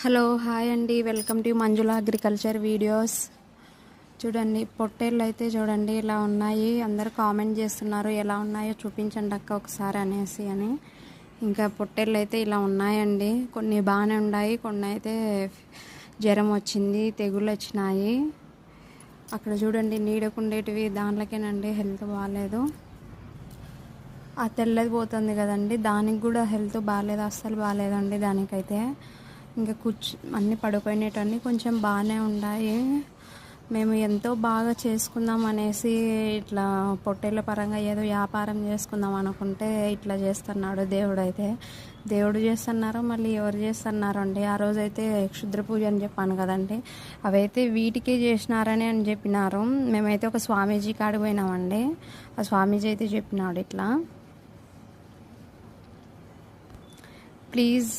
Hello hi అండి, welcome to Manjula agriculture videos. చూడండి పొట్టేళ్ళు అయితే చూడండి ఇలా ఉన్నాయి. అందరు కామెంట్ చేస్తున్నారు ఎలా ఉన్నాయో చూపించండి అక్క ఒకసారి అనేసి అని. ఇంకా పొట్టేళ్ళు అయితే ఇలా ఉన్నాయండి. కొన్ని బాగానే ఉన్నాయి, కొన్ని అయితే జ్వరం వచ్చింది, తెగుళ్ళు వచ్చినాయి. అక్కడ చూడండి నీడకుండేటివి దాంట్లోకేనండి హెల్త్ బాగాలేదు. ఆ తెల్లది పోతుంది కదండి, దానికి కూడా హెల్త్ బాగాలేదు, అస్సలు బాగాలేదండి దానికైతే. ఇంకా అన్నీ పడిపోయినవన్నీ కొంచెం బాగానే ఉన్నాయి. మేము ఎంతో బాగా చేసుకుందాం అనేసి ఇట్లా పొట్టేళ్ళ పరంగా ఏదో వ్యాపారం చేసుకుందాం అనుకుంటే ఇట్లా చేస్తున్నాడు దేవుడు. అయితే దేవుడు చేస్తున్నారో మళ్ళీ ఎవరు చేస్తున్నారో అండి. ఆ రోజైతే క్షుద్ర పూజ అని చెప్పాను కదండి, అవైతే వీటికే చేసినారని అని చెప్పినారు. మేమైతే ఒక స్వామీజీ కాడికి పోయినామండి. ఆ స్వామీజీ అయితే చెప్పినాడు ఇట్లా. ప్లీజ్